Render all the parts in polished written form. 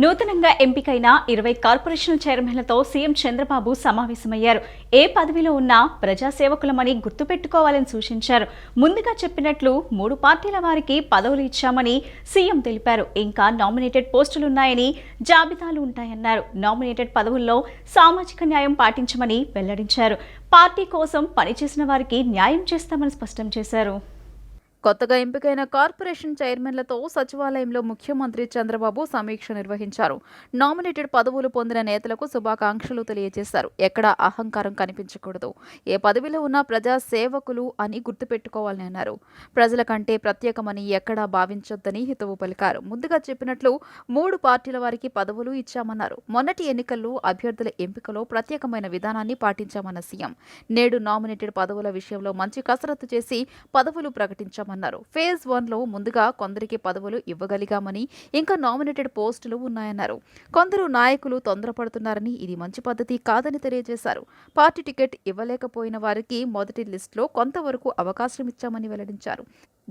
నూతనంగా ఎంపికైన 20 corporation చైర్మన్లతో CM Chandrababu సమావేశమయ్యారు. ఏ పదవిలో ఉన్నా ప్రజాసేవకులమని గుర్తుపెట్టుకోవాలని సూచించారు. ముందుగా చెప్పినట్లు 3 పార్టీల వారికి పదవులు ఇచ్చామని సీఎం తెలిపారు. ఇంకా నామినేటెడ్ పోస్టులున్నాయని, జాబితాలు ఉంటాయన్నారు. నామినేటెడ్ పదవుల్లో సామాజిక న్యాయం పాటించమని వెల్లడించారు. పార్టీ కోసం పనిచేసిన వారికి న్యాయం చేస్తామని స్పష్టం చేశారు. కొత్తగా ఎంపికైన కార్పొరేషన్ చైర్మన్లతో సచివాలయంలో ముఖ్యమంత్రి చంద్రబాబు సమీక్ష నిర్వహించారు. నామినేటెడ్ పదవులు పొందిన నేతలకు శుభాకాంక్షలు తెలియజేశారు. ఎక్కడా అహంకారం కనిపించకూడదు, ఏ పదవిలో ఉన్న ప్రజా సేవకులు అని గుర్తుపెట్టుకోవాలని అన్నారు. ప్రజల కంటే ప్రత్యేకమని ఎక్కడా భావించొద్దని హితవు పలికారు. ముందుగా చెప్పినట్లు 3 పార్టీల వారికి పదవులు ఇచ్చామన్నారు. మొన్నటి ఎన్నికల్లో అభ్యర్థుల ఎంపికలో ప్రత్యేకమైన విధానాన్ని పాటించామన్న సీఎం నేడు నామినేటెడ్ పదవుల విషయంలో మంచి కసరత్తు చేసి పదవులు ప్రకటించామన్నారు. ఫేజ్ 1లో ముందుగా కొందరికి పదవులు ఇవ్వగలిగామని, ఇంకా నామినేటెడ్ పోస్టులు ఉన్నాయన్నారు. కొందరు నాయకులు తొందరపడుతున్నారని, ఇది మంచి పద్ధతి కాదని తెలియజేశారు. పార్టీ టికెట్ ఇవ్వలేకపోయిన వారికి మొదటి లిస్టులో కొంతవరకు అవకాశం ఇచ్చామని వెల్లడించారు.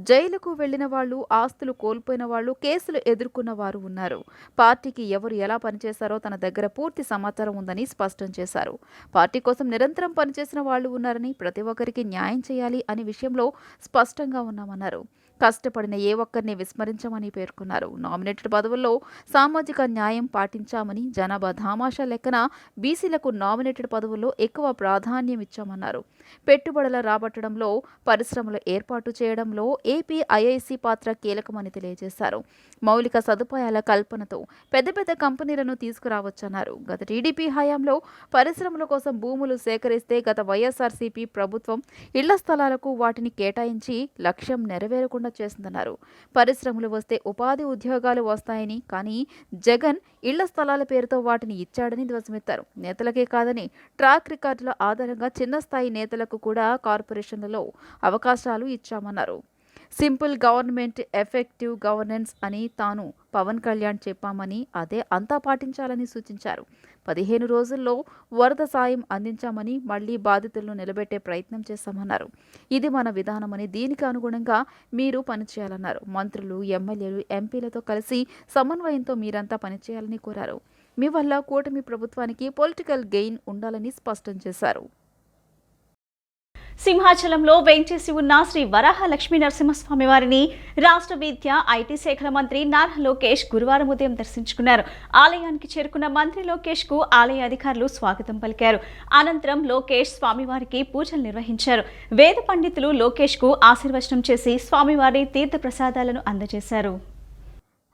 జైలుకు వెళ్లిన వాళ్లు, ఆస్తులు కోల్పోయిన వాళ్లు, కేసులు ఎదుర్కొన్న వారు ఉన్నారు. పార్టీకి ఎవరు ఎలా పనిచేశారో తన దగ్గర పూర్తి సమాచారం ఉందని స్పష్టం చేశారు. పార్టీ కోసం నిరంతరం పనిచేసిన వాళ్లు ఉన్నారని, ప్రతి ఒక్కరికి న్యాయం చేయాలి అనే విషయంలో స్పష్టంగా ఉన్నామన్నారు. కష్టపడిన ఏ ఒక్కరిని విస్మరించమని పేర్కొన్నారు. నామినేటెడ్ పదవుల్లో సామాజిక న్యాయం పాటించామని, జనాభా ధామాషా లెక్కన బీసీలకు నామినేటెడ్ పదవుల్లో ఎక్కువ ప్రాధాన్యం ఇచ్చామన్నారు. పెట్టుబడుల రాబట్టడంలో, పరిశ్రమల ఏర్పాటు చేయడంలో ఏపీ ఐఐసీ పాత్ర కీలకమని తెలియజేశారు. మౌలిక సదుపాయాల కల్పనతో పెద్ద పెద్ద కంపెనీలను తీసుకురావచ్చన్నారు. గత టీడీపీ హయాంలో పరిశ్రమల కోసం భూములు సేకరిస్తే గత వైఎస్ఆర్సీపీ ప్రభుత్వం ఇళ్ల స్థలాలకు వాటిని కేటాయించి లక్ష్యం నెరవేరకుండా చేసిందన్నారు. పరిశ్రమలు వస్తే ఉపాధి ఉద్యోగాలు వస్తాయని, కానీ జగన్ ఇళ్ల స్థలాల పేరుతో వాటిని ఇచ్చాడని ధ్వజమెత్తారు. నేతలకే కాదని ట్రాక్ రికార్డుల ఆధారంగా చిన్న స్థాయి నేతలకు కూడా కార్పొరేషన్లలో అవకాశాలు ఇచ్చామన్నారు. సింపుల్ గవర్నమెంట్, ఎఫెక్టివ్ గవర్నెన్స్ అని తాను పవన్ కళ్యాణ్ చెప్పామని, అదే అంతా పాటించాలని సూచించారు. 15 రోజుల్లో వరద సాయం అందించామని, మళ్లీ బాధితులను నిలబెట్టే ప్రయత్నం చేశామన్నారు. ఇది మన విధానమని, దీనికి అనుగుణంగా మీరు పనిచేయాలన్నారు. మంత్రులు, ఎమ్మెల్యేలు, ఎంపీలతో కలిసి సమన్వయంతో మీరంతా పనిచేయాలని కోరారు. మీ వల్ల కూటమి ప్రభుత్వానికి పొలిటికల్ గెయిన్ ఉండాలని స్పష్టం చేశారు. సింహాచలంలో వేంచేసి ఉన్న శ్రీ వరాహ లక్ష్మీ నరసింహస్వామి వారిని రాష్ట్ర విద్య, ఐటీ శాఖల మంత్రి నారా లోకేష్ గురువారం ఉదయం దర్శించుకున్నారు. ఆలయానికి చేరుకున్న మంత్రి లోకేష్ కు ఆలయ అధికారులు స్వాగతం పలికారు. అనంతరం లోకేష్ స్వామివారికి పూజలు నిర్వహించారు. వేద పండితులు లోకేష్ కు ఆశీర్వచనం చేసి స్వామివారి తీర్థ ప్రసాదాలను అందజేశారు.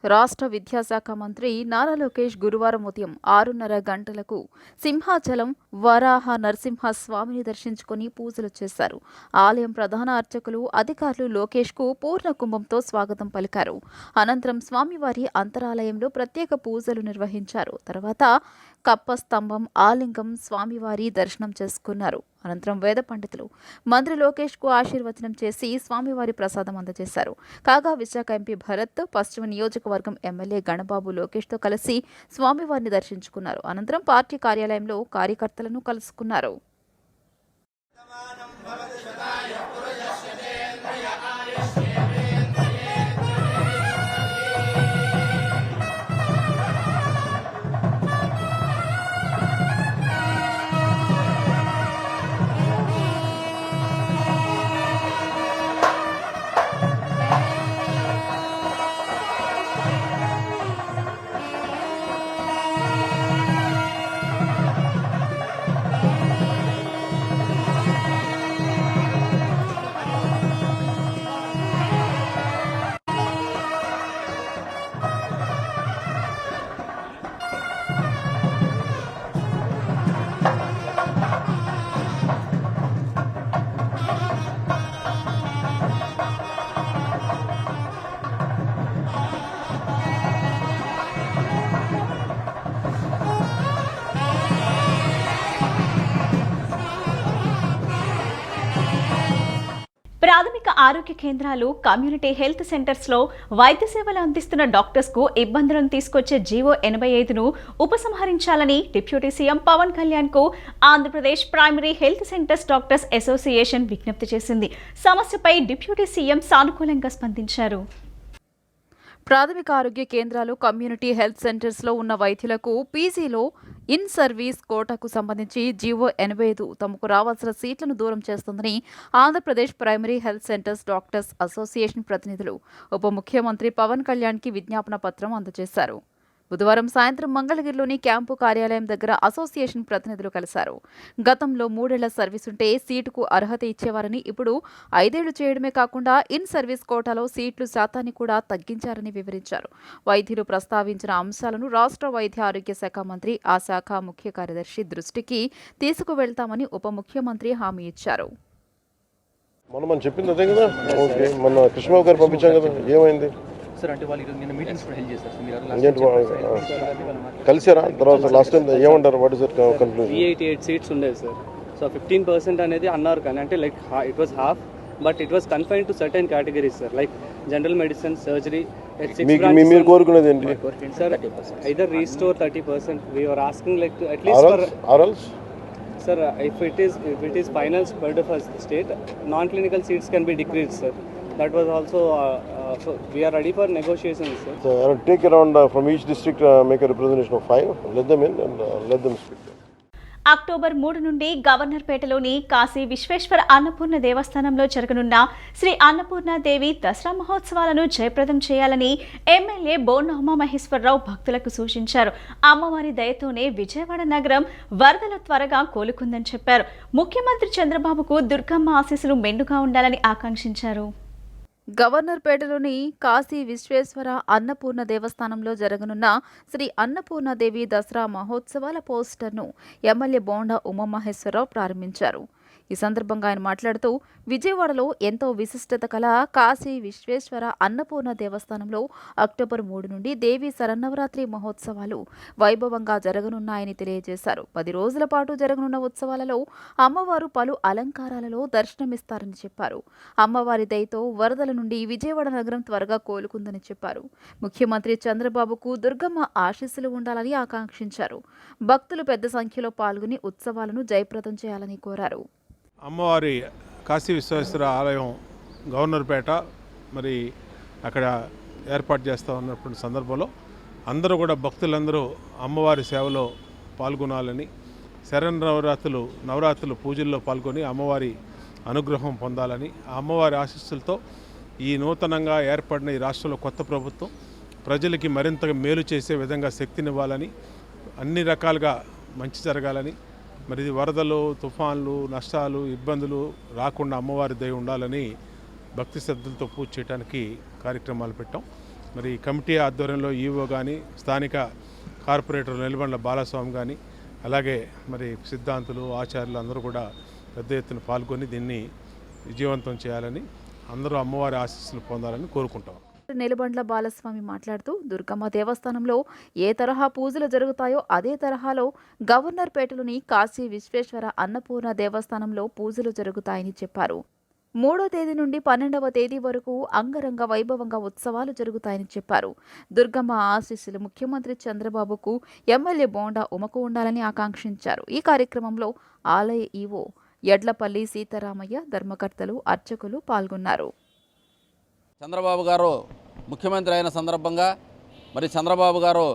రాష్ట్ర విద్యాశాఖ మంత్రి నారా లోకేష్ గురువారం ఉదయం 6:30 గంటలకు సింహాచలం వరాహ నరసింహ స్వామిని దర్శించుకుని పూజలు చేశారు. ఆలయం ప్రధాన అర్చకులు, అధికారులు లోకేష్ కు పూర్ణ కుంభంతో స్వాగతం పలికారు. అనంతరం స్వామివారి అంతరాలయంలో ప్రత్యేక పూజలు నిర్వహించారు. తర్వాత కప్ప స్తంభం, ఆలింగం స్వామివారి దర్శనం చేసుకున్నారు. అనంతరం వేద పండితులు మంత్రి లోకేష్ కు ఆశీర్వచనం చేసి స్వామివారి ప్రసాదం అందజేశారు. కాగా విశాఖ ఎంపీ భరత్, పశ్చిమ నియోజకవర్గం ఎమ్మెల్యే గణబాబు లోకేష్ తో కలిసి స్వామివారిని దర్శించుకున్నారు. అనంతరం పార్టీ కార్యాలయంలో కార్యకర్తలను కలుసుకున్నారు. ప్రాథమిక ఆరోగ్య కేంద్రాలు, కమ్యూనిటీ హెల్త్ సెంటర్స్లో వైద్య సేవలు అందిస్తున్న డాక్టర్స్కు ఇబ్బందులను తీసుకొచ్చే జీవో 85ను ఉపసంహరించాలని డిప్యూటీ సీఎం పవన్ కళ్యాణ్కు Andhra Pradesh primary health centres doctors association విజ్ఞప్తి చేసింది. సమస్యపై డిప్యూటీ సీఎం సానుకూలంగా స్పందించారు. ప్రాథమిక ఆరోగ్య కేంద్రాలు, కమ్యూనిటీ హెల్త్ సెంటర్స్లో ఉన్న వైద్యులకు పీజీలో ఇన్ సర్వీస్ కోటాకు సంబంధించి జీవో 85 తమకు రావాల్సిన సీట్లను దూరం చేస్తుందని Andhra Pradesh primary health centres doctors association ప్రతినిధులు ఉప ముఖ్యమంత్రి పవన్ కళ్యాణ్కి విజ్ఞాపన పత్రం అందజేశారు. బుధవారం సాయంత్రం మంగళగిరిలోని క్యాంపు కార్యాలయం దగ్గర అసోసియేషన్ ప్రతినిధులు కలిశారు. గతంలో 3 ఏళ్ల సర్వీస్ ఉంటే సీటుకు అర్హత ఇచ్చేవారని ఇప్పుడు 5 ఏళ్లు చేయడమే కాకుండా ఇన్ సర్వీస్ కోటాలో సీట్లు శాతాన్ని కూడా తగ్గించారని వివరించారు. వైద్యులు ప్రస్తావించిన అంశాలను రాష్ట్ర వైద్య ఆరోగ్య శాఖ మంత్రి, ఆ శాఖ ముఖ్య కార్యదర్శి దృష్టికి తీసుకువెళ్తామని ఉప ముఖ్యమంత్రి హామీ ఇచ్చారు. మనం చెప్పింది అదే కదా. ఓకే, మన కృష్ణబాబు గారు పంపించాం కదా, ఏమైంది సార్? అంటే వాళ్ళు నిన్న మీటింగ్స్ కూడా హెల్ప్ చేస్తారు మీరు కలిసారా? తర్వాత లాస్ట్ టైం ఏమంటారు? What is it conclusion? 88 seats ఉండేది సార్. సో 15% అనేది అన్నారు, కానీ అంటే like it was half, but it was confined to certain categories sir, like general medicine, surgery. మీరు కోరుకునేది ఏంటి sir? Either restore 30%. we were asking like to at least for ఆర్ఎల్స్ sir, if it is final burden of the state, non-clinical seats can be decreased, sir. That was also so we are ready for negotiations, sir. So take around from each district, make a representation of 5, let them in and let them speak. October 3 నుండి గవర్నర్పేటలోని కాశీ విశ్వేశ్వర అన్నపూర్ణ దేవస్థానంలో జరగనున్న శ్రీ అన్నపూర్ణ దేవి దసరా మహోత్సవాలను జయప్రదం చేయాలని MLA bonda Umamaheswararao భక్తులకు సూచించారు. అమ్మవారి దయతోనే విజయవాడ నగరం వరదలు త్వరగా కోలుకుందని చెప్పారు. ముఖ్యమంత్రి చంద్రబాబుకు దుర్గమ్మ ఆశీస్సులు మెండుగా ఉండాలని ఆకాంక్షించారు. గవర్నర్పేటలోని కాశీ విశ్వేశ్వర అన్నపూర్ణ దేవస్థానంలో జరగనున్న శ్రీ అన్నపూర్ణదేవి దసరా మహోత్సవాల పోస్టర్ను ఎమ్మెల్యే బోండా ఉమామహేశ్వరరావు ప్రారంభించారు. ఈ సందర్భంగా ఆయన మాట్లాడుతూ, విజయవాడలో ఎంతో విశిష్టత కల కాశీ విశ్వేశ్వర అన్నపూర్ణ దేవస్థానంలో అక్టోబర్ 3 నుండి దేవీ శరన్నవరాత్రి మహోత్సవాలు వైభవంగా జరగనున్నాయని తెలియజేశారు. 10 రోజుల పాటు జరగనున్న ఉత్సవాలలో అమ్మవారు పలు అలంకారాలలో దర్శనమిస్తారని చెప్పారు. అమ్మవారి దయతో వరదల నుండి విజయవాడ నగరం త్వరగా కోలుకుందని చెప్పారు. ముఖ్యమంత్రి చంద్రబాబుకు దుర్గమ్మ ఆశీస్సులు ఉండాలని ఆకాంక్షించారు. భక్తులు పెద్ద సంఖ్యలో పాల్గొని ఉత్సవాలను జయప్రదం చేయాలని కోరారు. అమ్మవారి కాశీ విశ్వేశ్వర ఆలయం గవర్నర్పేట మరి అక్కడ ఏర్పాటు చేస్తూ ఉన్నటువంటి సందర్భంలో అందరూ కూడా భక్తులందరూ అమ్మవారి సేవలో పాల్గొనాలని, నవరాత్రులు పూజల్లో పాల్గొని అమ్మవారి అనుగ్రహం పొందాలని, ఆ అమ్మవారి ఆశీస్సులతో ఈ నూతనంగా ఏర్పడిన ఈ రాష్ట్రంలో కొత్త ప్రభుత్వం ప్రజలకి మరింతగా మేలు చేసే విధంగా శక్తినివ్వాలని, అన్ని రకాలుగా మంచి జరగాలని, మరి ఇది వరదలు, తుఫాన్లు, నష్టాలు, ఇబ్బందులు రాకుండా అమ్మవారి దయ ఉండాలని భక్తి శ్రద్ధలతో పూజ చేయడానికి కార్యక్రమాలు పెట్టాం. మరి కమిటీ ఆధ్వర్యంలో ఈవో కానీ, స్థానిక కార్పొరేటర్ నెలబండ్ల బాలస్వామి కానీ, అలాగే మరి సిద్ధాంతులు, ఆచార్యులు అందరూ కూడా పెద్ద ఎత్తున పాల్గొని దీన్ని విజయవంతం చేయాలని, అందరూ అమ్మవారి ఆశీస్సులు పొందాలని కోరుకుంటాం. నెలబండ్ల బాలస్వామి మాట్లాడుతూ, దుర్గమ్మ దేవస్థానంలో ఏ తరహా పూజలు జరుగుతాయో అదే తరహాలో గవర్నర్పేటలోని కాశీ విశ్వేశ్వర అన్నపూర్ణ దేవస్థానంలో పూజలు జరుగుతాయని చెప్పారు. 3వ తేదీ నుండి 12వ తేదీ వరకు అంగరంగ వైభవంగా ఉత్సవాలు జరుగుతాయని చెప్పారు. దుర్గమ్మ ఆశీస్సులు ముఖ్యమంత్రి చంద్రబాబుకు, ఎమ్మెల్యే బోండా ఉమకు ఉండాలని ఆకాంక్షించారు. ఈ కార్యక్రమంలో ఆలయ ఈవో యడ్లపల్లి సీతారామయ్య, ధర్మకర్తలు, అర్చకులు పాల్గొన్నారు. చంద్రబాబు గారు ముఖ్యమంత్రి అయిన సందర్భంగా మరి చంద్రబాబు గారు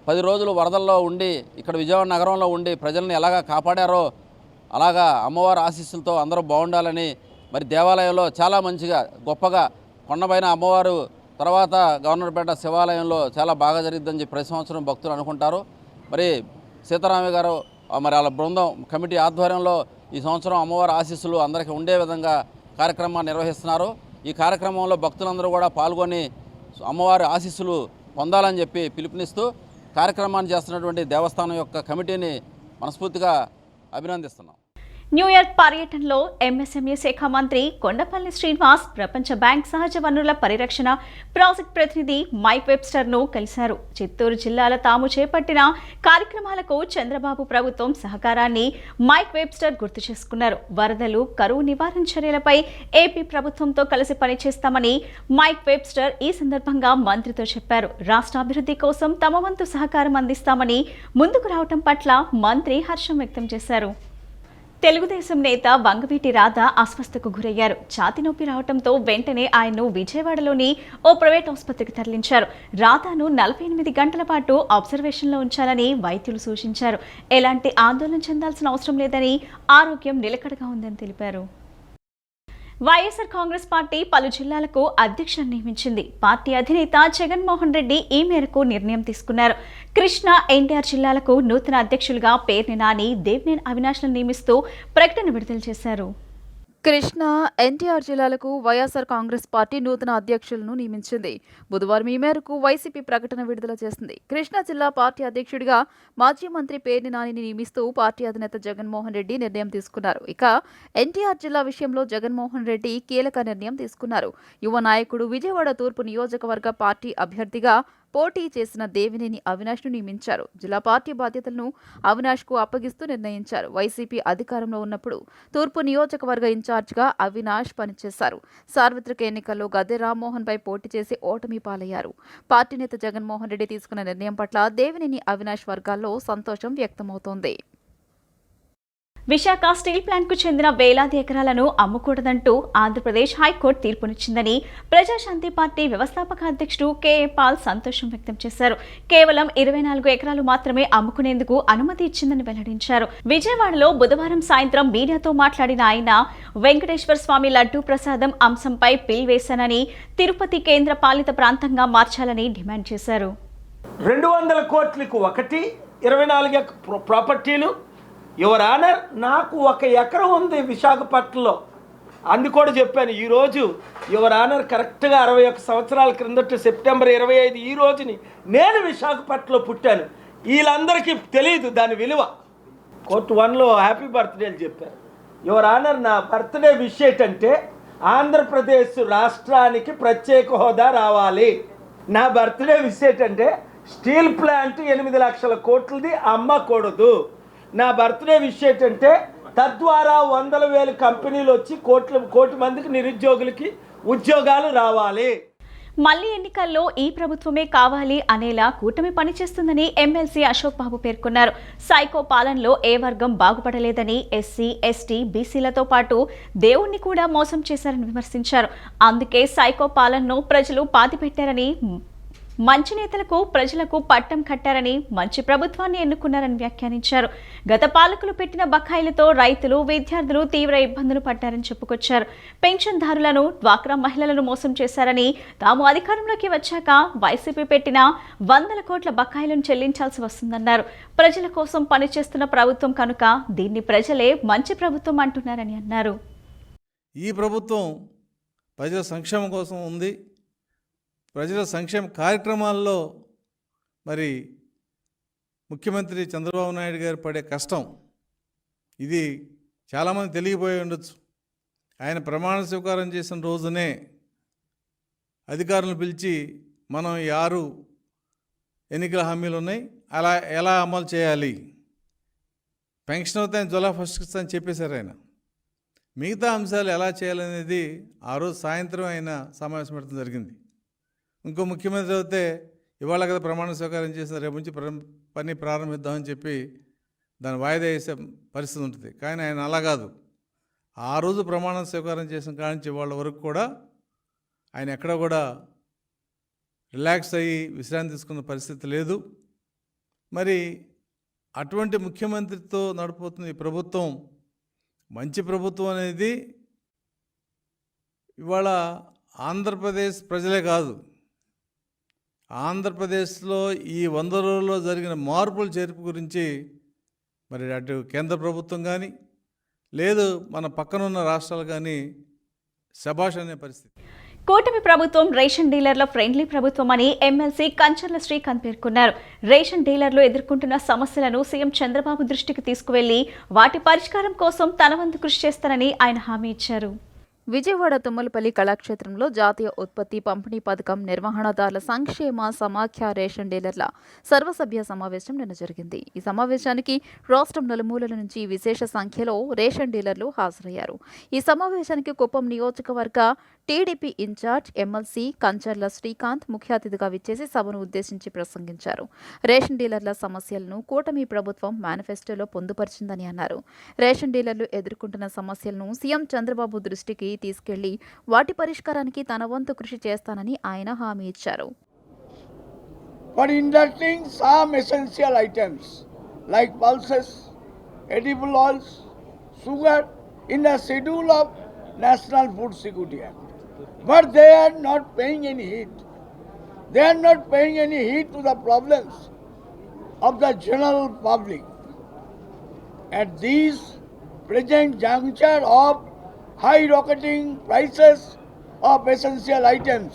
10 రోజులు వరదల్లో ఉండి ఇక్కడ విజయవాడ నగరంలో ఉండి ప్రజల్ని ఎలాగా కాపాడారో అలాగా అమ్మవారి ఆశీస్సులతో అందరూ బాగుండాలని, మరి దేవాలయంలో చాలా మంచిగా గొప్పగా కొండపైన అమ్మవారు తర్వాత గవర్నర్పేట శివాలయంలో చాలా బాగా జరిగిద్దని చెప్పి ప్రతి సంవత్సరం భక్తులు అనుకుంటారు. మరి సీతారామయ్య గారు మరి వాళ్ళ బృందం కమిటీ ఆధ్వర్యంలో ఈ సంవత్సరం అమ్మవారి ఆశీస్సులు అందరికీ ఉండే విధంగా కార్యక్రమాన్ని నిర్వహిస్తున్నారు. ఈ కార్యక్రమంలో భక్తులందరూ కూడా పాల్గొని అమ్మవారి ఆశీస్సులు పొందాలని చెప్పి పిలుపునిస్తూ కార్యక్రమాన్ని చేస్తున్నటువంటి దేవస్థానం యొక్క కమిటీని మనస్ఫూర్తిగా అభినందిస్తున్నాం. న్యూయార్క్ పర్యటనలో ఎంఎస్ఎంఈ శాఖ మంత్రి కొండపల్లి శ్రీనివాస్ ప్రపంచ బ్యాంక్ సహజ వనరుల పరిరక్షణ ప్రాజెక్ట్ ప్రతినిధి మైక్ వెబ్స్టర్ను కలిశారు. చిత్తూరు జిల్లాలో తాము చేపట్టిన కార్యక్రమాలకు చంద్రబాబు ప్రభుత్వం సహకారాన్ని మైక్ వెబ్స్టర్ గుర్తు చేసుకున్నారు. వరదలు, కరువు నివారణ చర్యలపై ఏపీ ప్రభుత్వంతో కలిసి పనిచేస్తామని మైక్ వెబ్స్టర్ ఈ సందర్భంగా మంత్రితో చెప్పారు. రాష్ట్ర అభివృద్ధి కోసం తమ వంతు సహకారం అందిస్తామని ముందుకు రావడం పట్ల మంత్రి హర్షం వ్యక్తం చేశారు. తెలుగుదేశం నేత వంగవీటి రాధ అస్వస్థకు గురయ్యారు. ఛాతీ నొప్పి రావడంతో వెంటనే ఆయన్ను విజయవాడలోని ఓ ప్రైవేట్ ఆసుపత్రికి తరలించారు. రాధను 48 గంటల పాటు అబ్జర్వేషన్లో ఉంచాలని వైద్యులు సూచించారు. ఎలాంటి ఆందోళన చెందాల్సిన అవసరం లేదని, ఆరోగ్యం నిలకడగా ఉందని తెలిపారు. వైఎస్ఆర్ కాంగ్రెస్ పార్టీ పలు జిల్లాలకు అధ్యక్షులను నియమించింది. పార్టీ అధినేత జగన్మోహన్ రెడ్డి ఈ మేరకు నిర్ణయం తీసుకున్నారు. కృష్ణా, ఎన్టీఆర్ జిల్లాలకు నూతన అధ్యక్షులుగా పేర్ని నాని, దేవినేని అవినాష్లను నియమిస్తూ ప్రకటన విడుదల చేశారు. కృష్ణా, ఎన్టీఆర్ జిల్లాలకు వైఎస్ఆర్ కాంగ్రెస్ పార్టీ నూతన అధ్యక్షులను నియమించింది. బుధవారం ఈ మేరకు వైసీపీ ప్రకటన విడుదల చేసింది. కృష్ణా జిల్లా పార్టీ అధ్యక్షుడిగా మాజీ మంత్రి పేర్ని నానిని నియమిస్తూ పార్టీ అధినేత జగన్మోహన్ రెడ్డి నిర్ణయం తీసుకున్నారు. ఇక ఎన్టీఆర్ జిల్లా విషయంలో జగన్మోహన్ రెడ్డి కీలక నిర్ణయం తీసుకున్నారు. యువ నాయకుడు, విజయవాడ తూర్పు నియోజకవర్గ పార్టీ అభ్యర్థిగా పోటీ చేసిన దేవినేని అవినాష్ను నియమించారు. జిల్లా పార్టీ బాధ్యతలను అవినాష్కు అప్పగిస్తూ నిర్ణయించారు. వైసీపీ అధికారంలో ఉన్నప్పుడు తూర్పు నియోజకవర్గ ఇన్ఛార్జిగా అవినాష్ పనిచేశారు. సార్వత్రిక ఎన్నికల్లో గద్దె రామ్మోహన్ పై పోటీ చేసి ఓటమి పాలయ్యారు. పార్టీ నేత జగన్మోహన్ రెడ్డి తీసుకున్న నిర్ణయం పట్ల దేవినేని అవినాష్ వర్గాల్లో సంతోషం వ్యక్తమవుతోంది. విశాఖ స్టీల్ ప్లాంట్కు చెందిన వేలాది ఎకరాలను అమ్ముకూడదంటూ ఆంధ్రప్రదేశ్ హైకోర్టు తీర్పునిచ్చిందని ప్రజాశాంతి పార్టీ వ్యవస్థాపక అధ్యక్షుడు కేఏ పాల్ సంతోషం వ్యక్తం చేశారు. కేవలం 24 ఎకరాలు మాత్రమే అమ్ముకునేందుకు అనుమతి ఇచ్చిందని వెల్లడించారు. విజయవాడలో బుధవారం సాయంత్రం మీడియాతో మాట్లాడిన ఆయన, వెంకటేశ్వర స్వామి లడ్డూ ప్రసాదం అంశంపై పిల్ వేశానని, తిరుపతి కేంద్ర పాలిత ప్రాంతంగా మార్చాలని డిమాండ్ చేశారు. 200 కోట్లకు 24 ప్రాపర్టీలు. యువర్ ఆనర్, నాకు 1 ఎకరం ఉంది విశాఖపట్నంలో. అందు కూడా చెప్పాను. ఈరోజు యువర్ ఆనర్ కరెక్ట్గా 61 సంవత్సరాల క్రిందట సెప్టెంబర్ 25 ఈ రోజుని నేను విశాఖపట్నంలో పుట్టాను. వీళ్ళందరికీ తెలియదు దాని విలువ. కోర్టు 1లో హ్యాపీ బర్త్డేలు చెప్పారు. యువర్ ఆనర్, నా బర్త్డే విష్ ఏంటంటే ఆంధ్రప్రదేశ్ రాష్ట్రానికి ప్రత్యేక హోదా రావాలి. నా బర్త్డే విష్ ఏంటంటే స్టీల్ ప్లాంట్ 8 లక్షల కోట్లది అమ్మకూడదు. నా బర్త్డే విష్ ఏంటంటే తద్వారా 100,000 కంపెనీలు వచ్చి కోటి మందికి నిరుద్యోగులకి ఉద్యోగాలు రావాలి. మళ్లీ ఎన్నికల్లో ఈ ప్రభుత్వమే కావాలి అనేలా కూటమి పనిచేస్తుందని ఎమ్మెల్సీ అశోక్ బాబు పేర్కొన్నారు. సైకో పాలనలో ఏ వర్గం బాగుపడలేదని, ఎస్సీ, ఎస్టీ, బీసీలతో పాటు దేవుణ్ణి కూడా మోసం చేశారని విమర్శించారు. అందుకే సైకో పాలనను ప్రజలు పాతిపెట్టారని, మంచి నేతలకు ప్రజలకు పట్టం కట్టారని, మంచి ప్రభుత్వాన్ని ఎన్నుకున్నారని వ్యాఖ్యానించారు. గత పాలకులు పెట్టిన బకాయిలతో రైతులు, విద్యార్థులు తీవ్ర ఇబ్బందులు పడ్డారని చెప్పుకొచ్చారు. పెన్షన్దారులను, డ్వాక్రా మహిళలను మోసం చేశారని, తాము అధికారంలోకి వచ్చాక వైసీపీ పెట్టిన 100 కోట్ల బకాయిలను చెల్లించాల్సి వస్తుందన్నారు. ప్రజల కోసం పనిచేస్తున్న ప్రభుత్వం కనుక దీన్ని ప్రజలే మంచి ప్రభుత్వం అంటున్నారని అన్నారు. ఈ ప్రభుత్వం ప్రజల సంక్షేమం కోసం ఉంది. ప్రజల సంక్షేమ కార్యక్రమాల్లో మరి ముఖ్యమంత్రి చంద్రబాబు నాయుడు గారు పడే కష్టం ఇది చాలామంది తెలియపోయి ఉండొచ్చు. ఆయన ప్రమాణ స్వీకారం చేసిన రోజునే అధికారులను పిలిచి మనం ఈ 6 ఎన్నికల హామీలు ఉన్నాయి, అలా ఎలా అమలు చేయాలి, పెన్షన్ అవుతాయని జూలై 1 అని చెప్పేశారు ఆయన. మిగతా అంశాలు ఎలా చేయాలనేది ఆ రోజు సాయంత్రం ఆయన సమావేశం పెట్టడం జరిగింది. ఇంకో ముఖ్యమంత్రి అయితే ఇవాళ కదా ప్రమాణ స్వీకారం చేసిన, రేపు నుంచి పని ప్రారంభిద్దామని చెప్పి దాన్ని వాయిదా వేసే పరిస్థితి ఉంటుంది. కానీ ఆయన అలా కాదు. ఆ రోజు ప్రమాణ స్వీకారం చేసిన కాడి నుంచి వాళ్ళ వరకు కూడా ఆయన ఎక్కడ కూడా రిలాక్స్ అయ్యి విశ్రాంతి తీసుకున్న పరిస్థితి లేదు. మరి అటువంటి ముఖ్యమంత్రితో నడిపోతున్న ఈ ప్రభుత్వం మంచి ప్రభుత్వం అనేది ఇవాళ ఆంధ్రప్రదేశ్ ప్రజలే కాదు, ఆంధ్రప్రదేశ్లో ఈ 100 రోజుల్లో జరిగిన మార్పుల చేర్పు గురించి మరి అటు కేంద్ర ప్రభుత్వం కానీ లేదు మన పక్కనున్న రాష్ట్రాలు కానీ శభాష్ అనే పరిస్థితి. కూటమి ప్రభుత్వం రేషన్ డీలర్ల ఫ్రెండ్లీ ప్రభుత్వం అని ఎమ్మెల్సీ కంచర్ల శ్రీకాంత్ పేర్కొన్నారు. రేషన్ డీలర్లు ఎదుర్కొంటున్న సమస్యలను సీఎం చంద్రబాబు దృష్టికి తీసుకువెళ్లి వాటి పరిష్కారం కోసం తన వంతు కృషి చేస్తారని ఆయన హామీ ఇచ్చారు. విజయవాడ తుమ్మలపల్లి కళాక్షేత్రంలో జాతీయ ఉత్పత్తి పంపిణీ పథకం నిర్వహణదారుల సంక్షేమ సమాఖ్య రేషన్ డీలర్ల సర్వసభ్య సమావేశం నిన్న జరిగింది. ఈ సమావేశానికి రాష్ట్రం నలుమూలల నుంచి విశేష సంఖ్యలో రేషన్ డీలర్లు హాజరయ్యారు. ఈ సమావేశానికి కుప్పం నియోజకవర్గ TDP incharge MLC Kancharla Srikanth ముఖ్య అతిథిగా విచ్చేసి సభను ఉద్దేశించి ప్రసంగించారు. రేషన్ డీలర్ల సమస్యలను కూటమి ప్రభుత్వం మేనిఫెస్టోలో పొందుపరిచిందని అన్నారు. రేషన్ డీలర్లు ఎదుర్కొంటున్న సమస్యలను సీఎం చంద్రబాబు దృష్టికి తీసుకెళ్లి వాటి పరిష్కారానికి తన వంతు కృషి చేస్తానని ఆయన హామీ ఇచ్చారు. For inducting some essential items like pulses, edible oils, sugar in the schedule of National Food Security Act. But they are not paying any heed. They are not paying any heed to the problems of the general public. At this present juncture of high rocketing prices of essential items,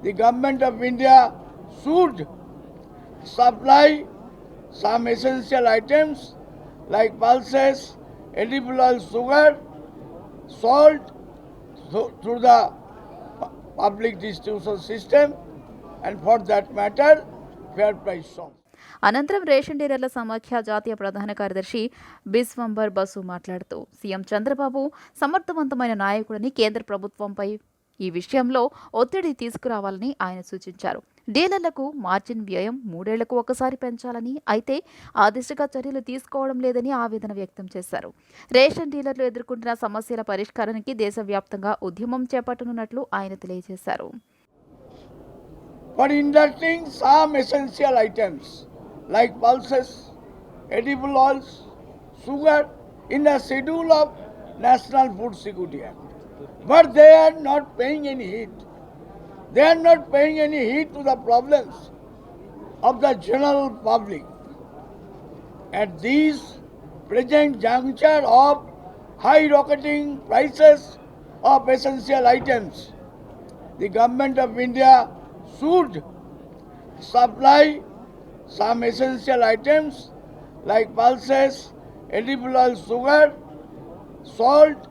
the government of India should supply some essential items like pulses, edible oil, sugar, salt through the public distribution system, and for that matter, fair price songs. అనంతరం ration డీలర్ల సమాఖ్య జాతీయ ప్రధాన కార్యదర్శి బిస్వంబర్ bus మాట్లాడుతూ CM Chandrababu సమర్థవంతమైన నాయకుడని కేంద్ర ప్రభుత్వంపై ఈ విషయంలో ఒత్తిడి తీసుకురావాలని ఆయన సూచించారు. డీలర్లకు మార్జిన్ వ్యయం 3 ఏళ్లకు ఒకసారి పెంచాలని, అయితే ఆ దిశగా చర్యలు తీసుకోవడం లేదని ఆవేదన వ్యక్తం చేశారు. రేషన్ డీలర్లు ఎదుర్కొంటున్న సమస్యల పరిష్కారానికి దేశవ్యాప్తంగా ఉద్యమం చేపట్టనున్నట్లు ఆయన తెలియజేశారు. For inducting some essential items like pulses, edible oils, sugar in the schedule of National Food Security Act. But they are not paying any heed. They are not paying any heed to the problems of the general public. At this present juncture of high rocketing prices of essential items, the government of India should supply some essential items like pulses, edible oil, sugar, salt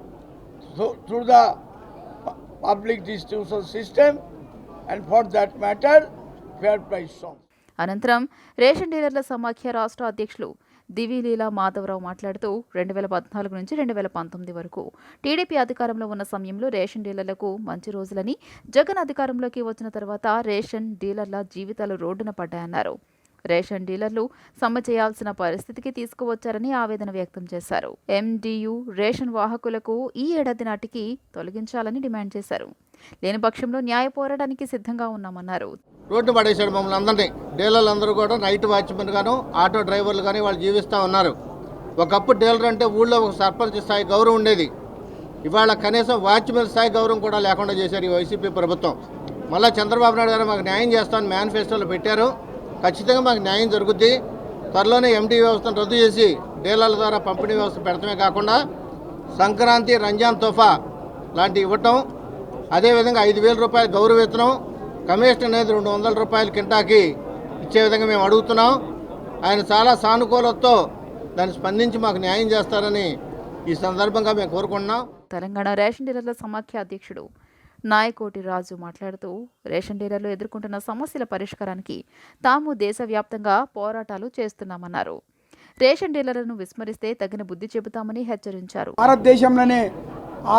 through the public distribution system, and for that matter, fair price songs. అనంతరం ration డీలర్ల సమాఖ్య రాష్ట్ర అధ్యక్షులు దివిలీలా మాధవరావు మాట్లాడుతూ 2014 నుంచి 2019 వరకు TDP అధికారంలో ఉన్న సమయంలో రేషన్ డీలర్లకు మంచి రోజులని, జగన్ అధికారంలోకి వచ్చిన తర్వాత రేషన్ డీలర్ల జీవితాలు రోడ్డున పడ్డాయన్నారు. రేషన్ డీలర్లు సమ్మె చేయాల్సిన పరిస్థితికి తీసుకువచ్చారని ఆవేదన వ్యక్తం చేశారు. ఎండియు రేషన్ వాహకులకు ఈ ఏడాది నాటికి తొలగించాలని డిమాండ్ చేశారు. లేని పక్షంలో న్యాయ పోరాటానికి సిద్ధంగా ఉన్నామన్నారు. రోడ్డు పడేశాడు మమ్మల్ని అందరినీ. డీలర్లు అందరూ కూడా నైట్ వాచ్మెన్ గాను, ఆటో డ్రైవర్లు కానీ వాళ్ళు జీవిస్తూ ఉన్నారు. ఒకప్పుడు డీలర్ అంటే ఊళ్ళో ఒక సర్పంచ్ స్థాయి గౌరవం ఉండేది. ఇవాళ కనీసం వాచ్మెన్ స్థాయి గౌరవం కూడా లేకుండా చేశారు ఈ వైసీపీ ప్రభుత్వం. మళ్ళీ చంద్రబాబు నాయుడు గారు మాకు న్యాయం చేస్తామని మేనిఫెస్టోలో పెట్టారు. ఖచ్చితంగా మాకు న్యాయం జరుగుద్ది. త్వరలోనే ఎండి వ్యవస్థను రద్దు చేసి డీలర్ల ద్వారా పంపిణీ వ్యవస్థ పెడతమే కాకుండా సంక్రాంతి, రంజాన్ తోఫా లాంటివి ఇవ్వటం, అదేవిధంగా 5,000 రూపాయల గౌరవేతనం, కమిషన్ అనేది 200 రూపాయల కింటాకి ఇచ్చే విధంగా మేము అడుగుతున్నాం. ఆయన చాలా సానుకూలతతో దాన్ని స్పందించి మాకు న్యాయం చేస్తారని ఈ సందర్భంగా మేము కోరుకుంటున్నాం. తెలంగాణ రేషన్ డీలర్ల సమాఖ్య అధ్యక్షుడు నాయకోటి రాజు మాట్లాడుతూ రేషన్ డీలర్లు ఎదుర్కొంటున్న సమస్యల పరిష్కారానికి తాము దేశవ్యాప్తంగా పోరాటాలు చేస్తున్నామన్నారు. రేషన్ డీలర్లను విస్మరిస్తే తగిన బుద్ధి చెబుతామని హెచ్చరించారు. భారతదేశంలోనే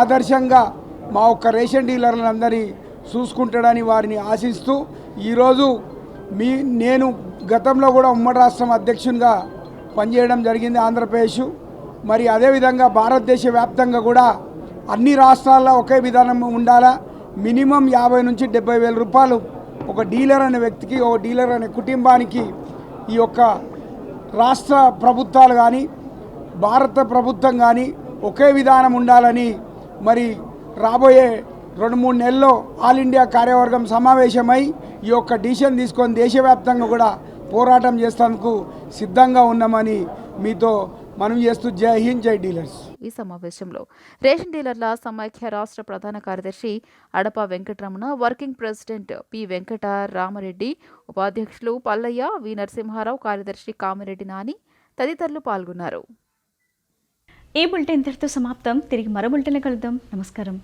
ఆదర్శంగా మా ఒక్క రేషన్ డీలర్లందరినీ చూసుకుంటాడని వారిని ఆశిస్తూ ఈరోజు నేను గతంలో కూడా ఉమ్మడి రాష్ట్రం అధ్యక్షునిగా పనిచేయడం జరిగింది ఆంధ్రప్రదేశ్. మరి అదేవిధంగా భారతదేశ వ్యాప్తంగా కూడా అన్ని రాష్ట్రాల్లో ఒకే విధానం ఉండాలా. మినిమం 50 నుంచి 70 వేల రూపాయలు ఒక డీలర్ అనే వ్యక్తికి, ఒక డీలర్ అనే కుటుంబానికి ఈ యొక్క రాష్ట్ర ప్రభుత్వాలు కానీ భారత ప్రభుత్వం కానీ ఒకే విధానం ఉండాలని మరి రాబోయే 2-3 నెలల్లో ఆల్ ఇండియా కార్యవర్గం సమావేశమై ఈ యొక్క డిసిషన్ తీసుకొని దేశవ్యాప్తంగా కూడా పోరాటం చేసేందుకు సిద్ధంగా ఉన్నామని మీతో మనం చేస్తూ జై హింద్, జై డీలర్స్. ఈ సమావేశంలో రేషన్ డీలర్ల సమాఖ్య రాష్ట్ర ప్రధాన కార్యదర్శి Adapa Venkataramana, working president P Venkata Ramareddy, ఉపాధ్యక్షులు పల్లయ్య, వి నరసింహారావు, కార్యదర్శి కామిరెడ్డి నాని తదితరులు పాల్గొన్నారు. ఈ బులెటిన్ ఇంతటితో సమాప్తం. తిరిగి మరో బులెటిన్లో కలుద్దాం. నమస్కారం.